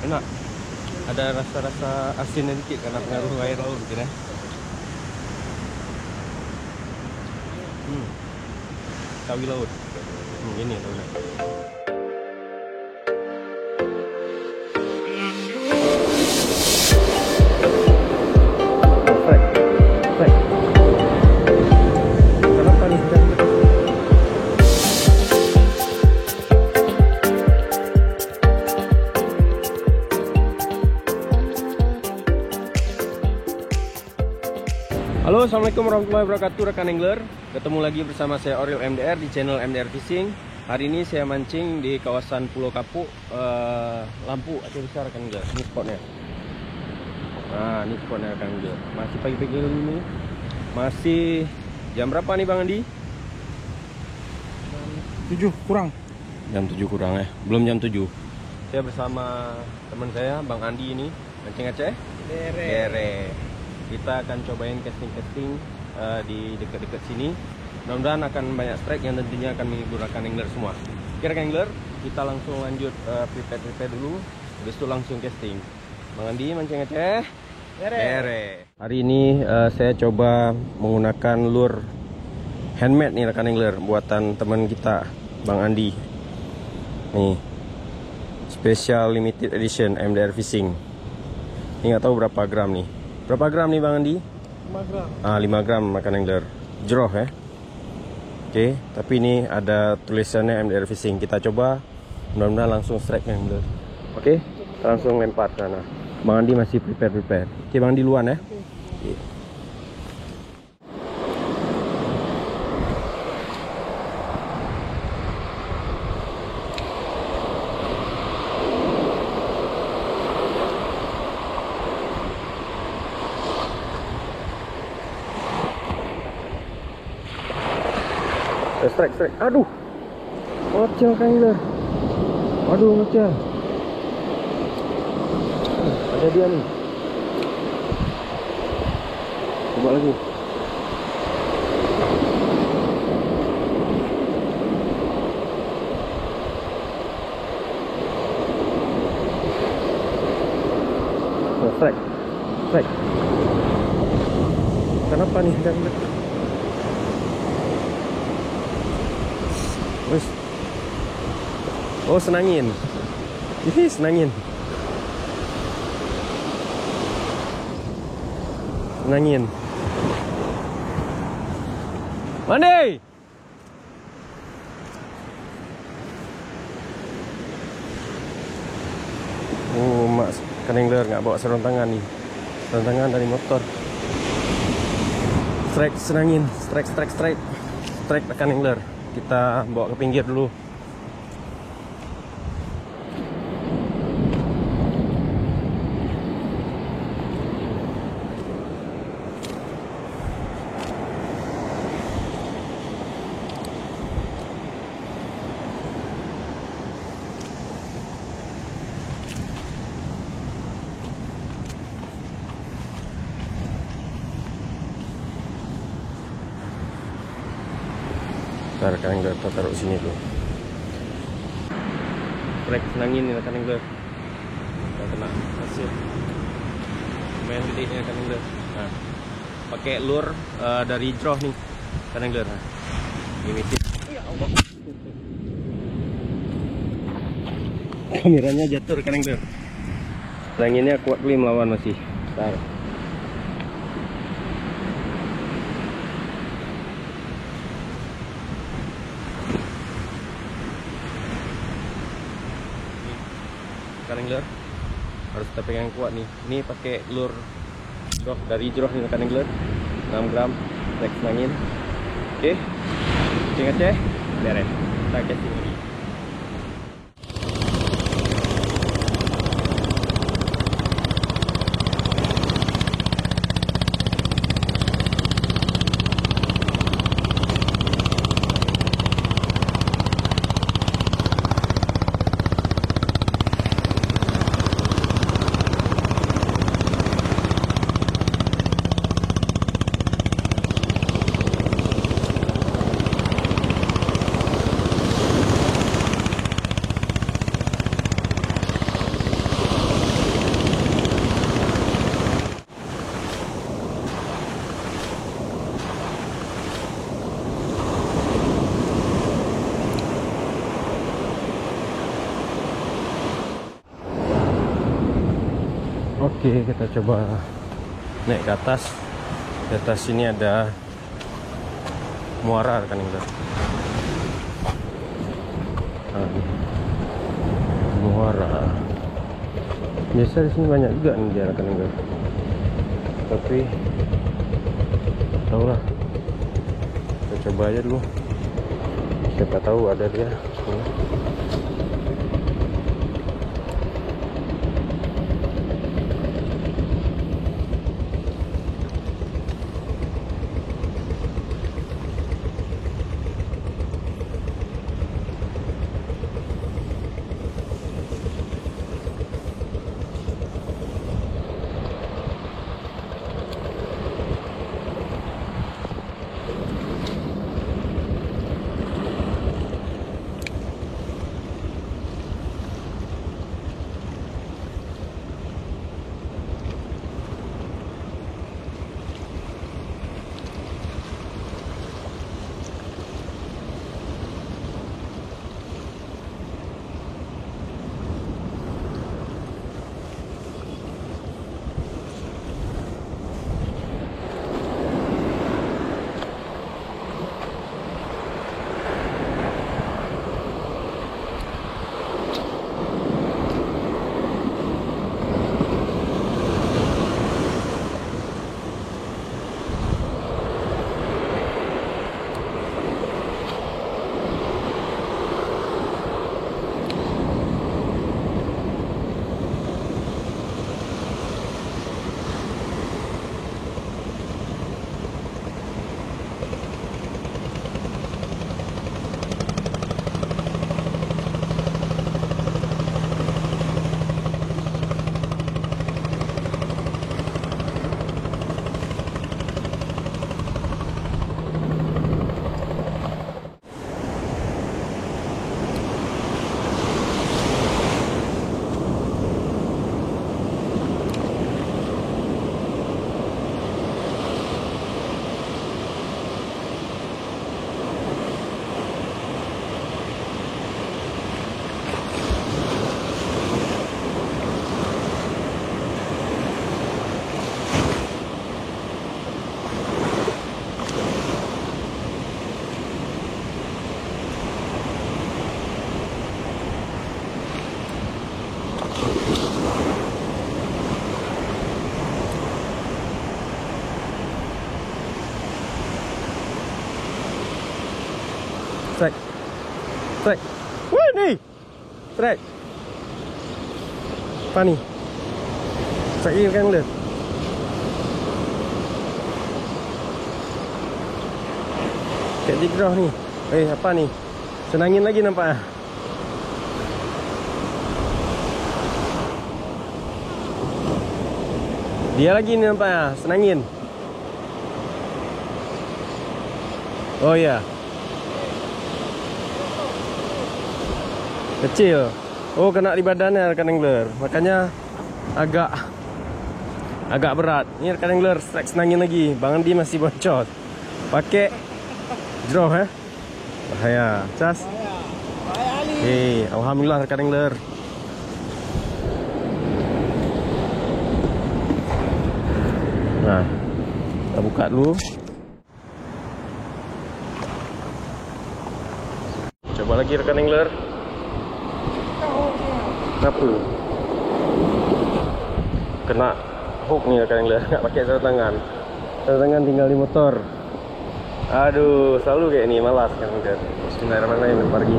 Enak. Ada rasa-rasa asin sedikit karena pengaruh air laut gitu ya. Kawi laut. Ini lautnya. Halo, assalamualaikum warahmatullahi wabarakatuh rekan angler. Ketemu lagi bersama saya Oril MDR di channel MDR Fishing. Hari ini saya mancing di kawasan Pulau Kapuk, Lampu Aceh Besar rekan angler. Ini spotnya. Nah, ini spotnya rekan angler. Masih pagi-pagi ini. Masih jam berapa nih Bang Andi? Jam 7 kurang. Jam 7 kurang ya. Belum jam 7. Saya bersama teman saya Bang Andi ini mancing Aceh. Dere. Kita akan cobain casting di dekat-dekat sini. Mudah-mudahan akan banyak strike yang tentunya akan menggunakan angler semua. Oke angler, kita langsung lanjut prepare dulu. Habis itu langsung casting. Bang Andi mancing Aceh. Dere. Hari ini saya coba menggunakan lure handmade nih rekan angler, buatan teman kita Bang Andi. Nih, special limited edition MDR Fishing. Ini nggak tahu berapa gram nih. Berapa gram nih Bang Andi? 5 gram. 5 gram makan angler. Jeroh ya. Oke, tapi ini ada tulisannya MDR Fishing. Kita coba, mudah-mudahan langsung strike angler. Oke, kita langsung lempar sana. Bang Andi masih prepare. Oke, Bang Andi luan ya. Oke. Strike. Aduh. Ngocel kan angler. Aduh, ngocel. Ada dia nih. Coba lagi. Strike. Kenapa nih angler? Oh, senangin. Ih, senangin. Mandi. Oh, Mas kan angler nggak bawa sarung tangan nih. Sarung tangan dari motor. Strike, senangin. Strike rekan angler. Kita bawa ke pinggir dulu. Rekan angler, kita taruh sini dulu. Strike senangin nih rekan angler. Kita kena hasil. Main gedenya rekan angler. Nah, pakai lure dari jeroh nih rekan angler. Nah, ini sih. Ya Allah. Kameranya jatuh rekan angler. Anginnya kuat kali melawan masih. Bentar. Rekan angler harus kita pegang kuat nih. Ini pakai lure dari jeroh nih rekan angler. 6 gram strike senangin. Oke, mancing Aceh beres. Kita casting lagi. Oke, kita coba naik ke atas. Di atas sini ada muara kan ini. Muara. Biasa di sini banyak juga nih dia kan enggak. Tapi tahu lah. Kita coba aja dulu. Siapa tahu ada dia. Strike. Strike. Wah, nih. Strike. Apa nih? Strike kan lihat. Kayak digroh nih. Apa nih? Senangin lagi nampaknya. Dia lagi nih nampaknya, senangin. Oh iya. Kecil. Oh, kena di badannya rekan angler. Makanya agak berat. Ini rekan angler, strike senangin lagi. Bang Andi masih bocor. Pakai draw bahaya. Cas. Alhamdulillah rekan angler. Nah, kita buka dulu. Coba lagi rekan angler. Kenapa? Kena hook nih rekan angler, nggak pakai sarung tangan. Sarung tangan tinggal di motor. Aduh, selalu kayak ini, malas kan angler. Bismillahirrahmanirrahim, pergi.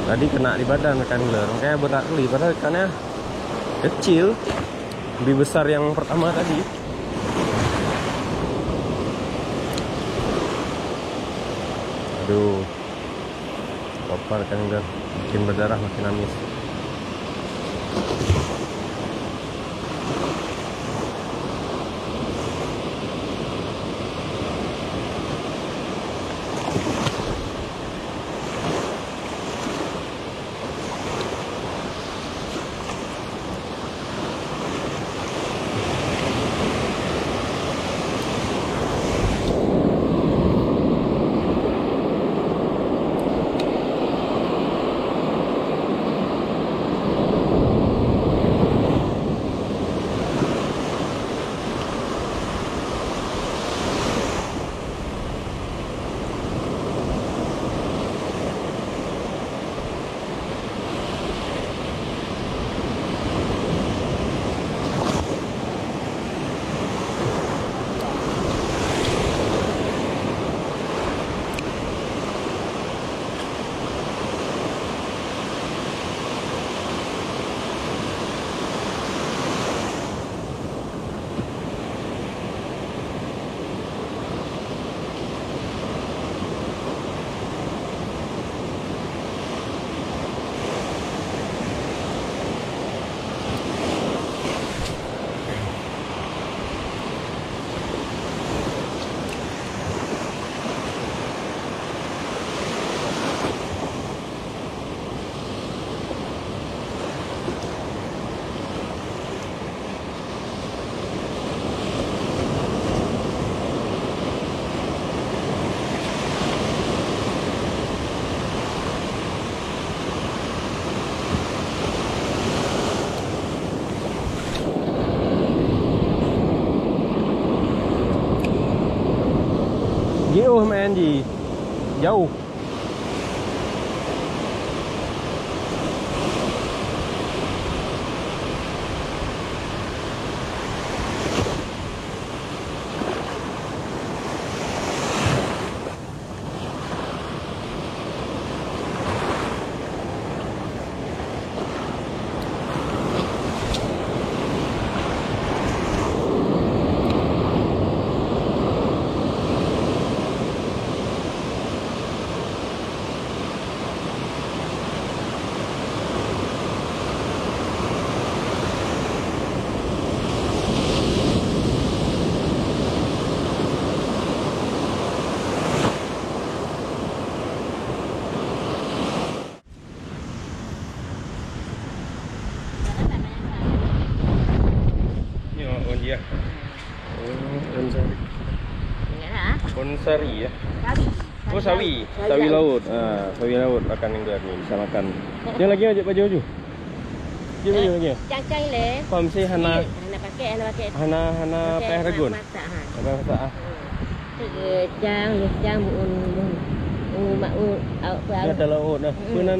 Tadi kena di badan rekan angler, makanya berat kali. Padahal ikannya kecil, lebih besar yang pertama tadi. Aduh, kopar rekan angler, makin berdarah makin amis. Jauh main di jauh. Ya. Konsari ya. Oh sawi, sawi laut. Sawi laut makan yang ni bisa makan. Dia lagi aja baju. Dia baju lagi. Cang-cang le. Kau mesti hana pakai. hana pehregun. Apa masak? Jang mak Dia ada laut dah. Punan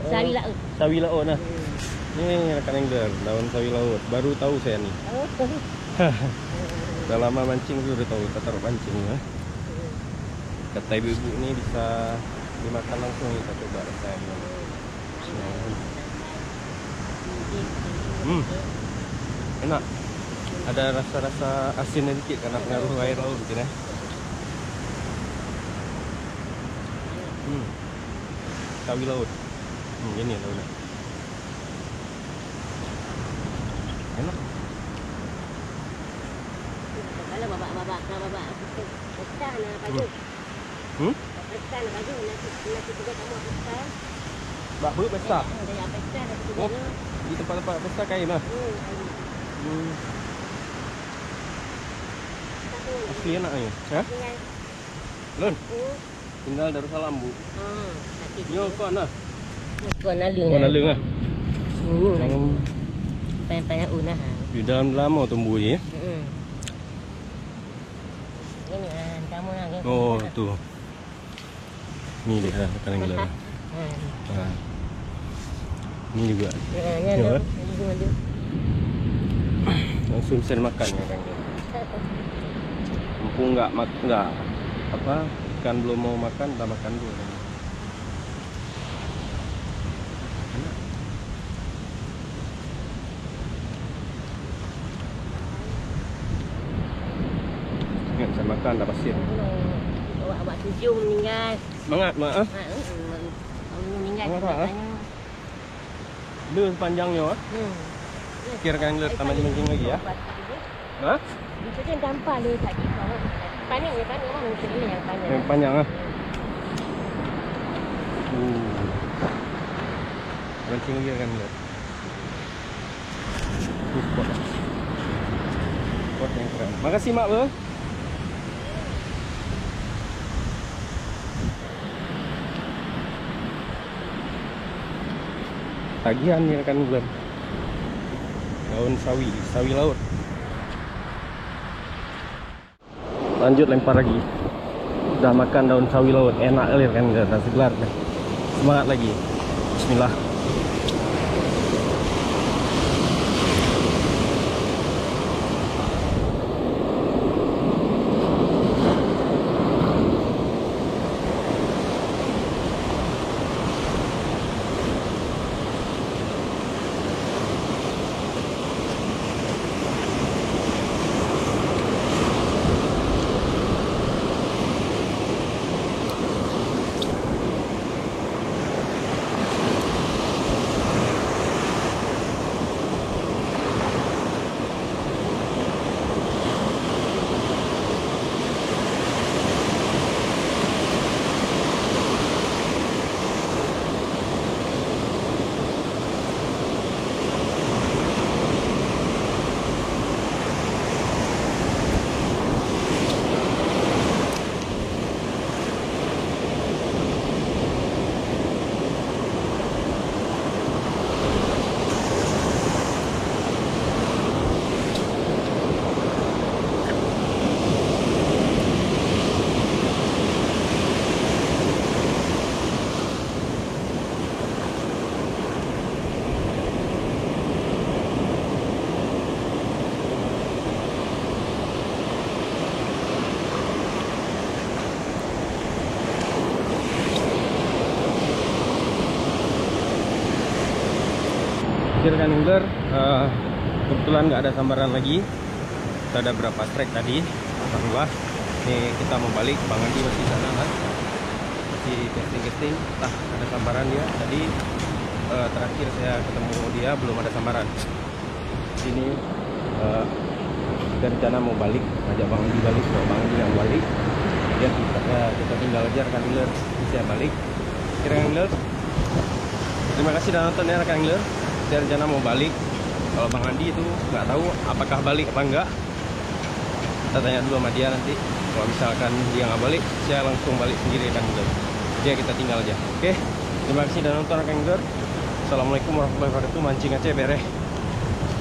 sawi laut. Sawi laut dah. Ini rekan angler, daun sawi laut. Baru tahu saya nih. Udah lama mancing udah tahu kita taruh pancing ya. Kata ibu-ibu ini bisa dimakan langsung, kita coba rasanya. Enak. Ada rasa-rasa asinnya dikit karena pengaruh air laut mungkin ya. Sawi laut. Ini lautnya. Enak. Kalau babak pesta nak baju. Pesta nak baju nasi juga kamu pesta. Bak pesta. Ada pesta nasi juga. Di tempat-tempat pesta kain lah. Asli enaknya. Ya? Lun. Tinggal Darussalam bu. Yo kau nak? Kau nak lung. Kau nak lung ah? Banyak unah. Di dalam lama tumbuh ya. Ini kamu lagi. Oh tu. Ni dia makan yang gelap. Ini juga. Ya. Langsung bisa makan ya kan. Mumpung enggak apa ikan belum mau makan, kita makan dulu. Ingat saya makan dah pasir. Awak tujuh meninggal. Semangat mak ah. Meninggal. Lu panjangnya ah. Kirakan lu tambah mancing lagi ya. Hah? Itu kan gampang dia tadi. Panjang ya kan orang mungkin ini yang panjang. Yang panjang ah. Mancing lagi kan lu. Spot yang keren. Makasih mak bro. Tagihan ya kan belum. Daun sawi laut. Lanjut lempar lagi. Udah makan daun sawi laut, enak kali kan, udah segar. Semangat lagi. Bismillah. rekan angler, kebetulan nggak ada sambaran lagi. Kita ada berapa strike tadi, alhamdulillah. Nih kita mau balik, Bang Andi masih sana kan, masih casting. Ada sambaran dia. Tadi terakhir saya ketemu dia belum ada sambaran. Sini kita rencana mau balik, ngajak Bang Andi balik, kalau Bang Andi yang balik, ya kita tinggal aja rekan angler. Saya balik. Rekan angler, terima kasih sudah nonton ya rekan angler. Saya rencana mau balik. Kalau Bang Andi itu nggak tahu apakah balik apa enggak. Kita tanya dulu sama dia nanti. Kalau misalkan dia nggak balik, saya langsung balik sendiri rekan angler. Ya kita tinggal aja. Oke, terima kasih sudah nonton rekan angler. Assalamualaikum warahmatullahi wabarakatuh. Mancing Aceh beres.